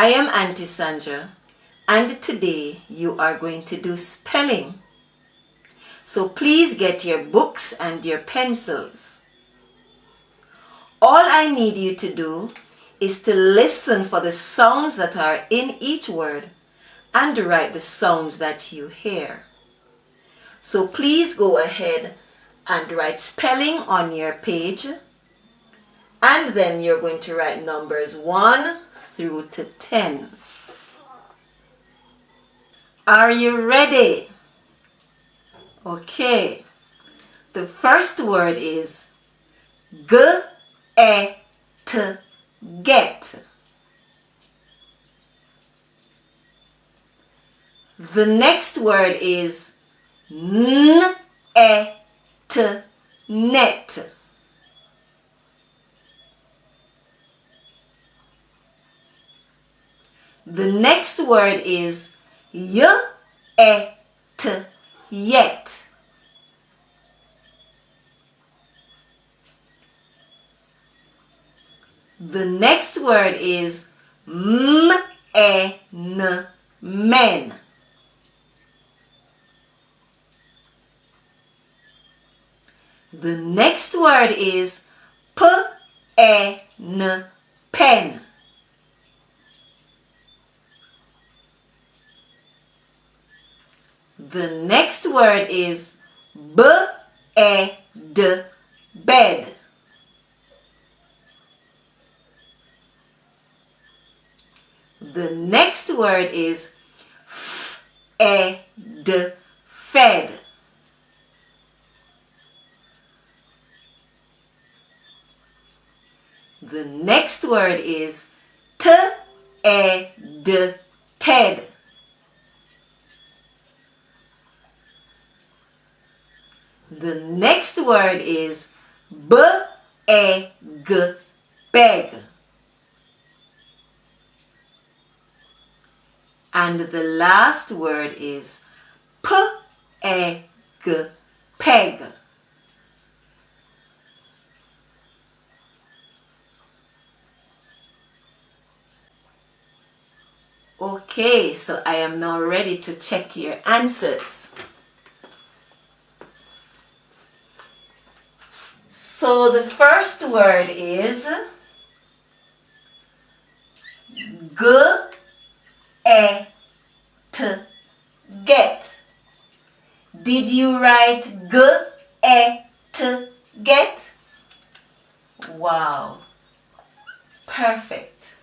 I am Auntie Sandra, and today you are going to do spelling. So please get your books and your pencils. All I need you to do is to listen for the sounds that are in each word and write the sounds that you hear. So please go ahead and write spelling on your page, and then you're going to write numbers 1 through to 10. Are you ready? Okay. The first word is get. The next word is net. The next word is yet. The next word is men. The next word is pen. The next word is bed. The next word is fed. The next word is ted. The next word is beg. And the last word is peg. Okay, so I am now ready to check your answers. So the first word is get. Did you write get? Wow, perfect.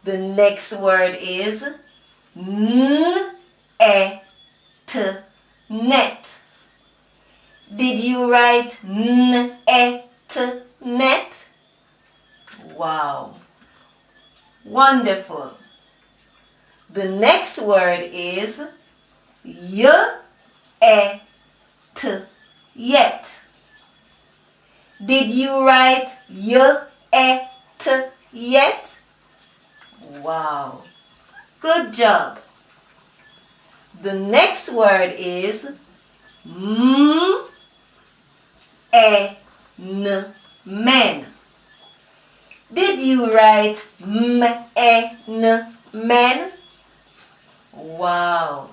The next word is net. Did you write net? Wow, wonderful. The next word is yet. Did you write yet? Wow, good job. The next word is men. Did you write men? Wow,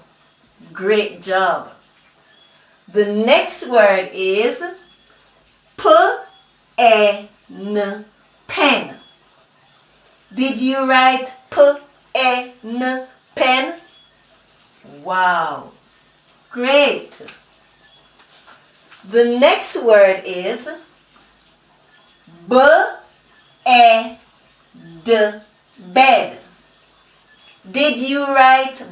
great job. The next word is pen. Did you write pen? Wow, great. The next word is bed. Did you write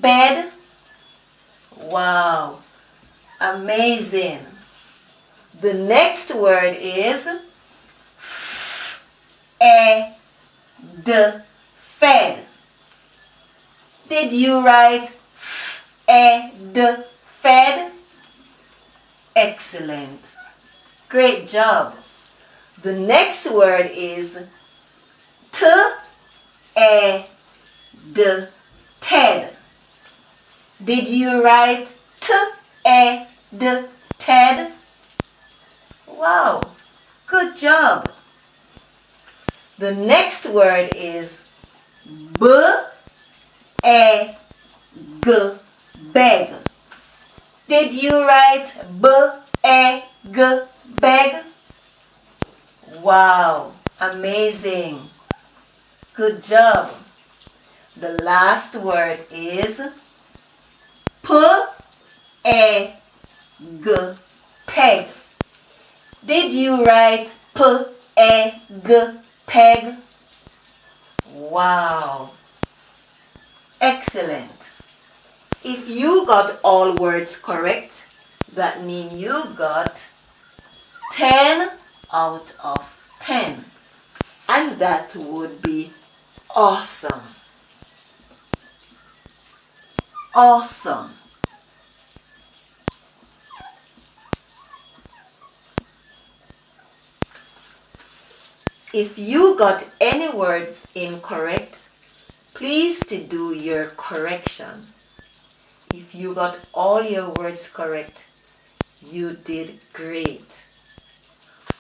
bed? Wow, amazing. The next word is fed. Did you write fed? Excellent. Great job. The next word is ted. Did you write ted? Wow, good job. The next word is b-e-g, beg. Did you write b-e-g, beg? Wow, amazing. Good job. The last word is p-e-g, peg. Did you write p-e-g, peg? Wow. Excellent. If you got all words correct, that means you got 10 out of 10. And that would be awesome. Awesome. If you got any words incorrect, please to do your correction. If you got all your words correct, you did great.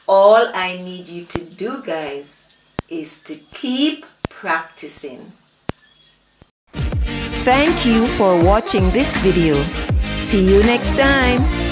All I need you to do, guys, is to keep practicing. Thank you for watching this video. See you next time.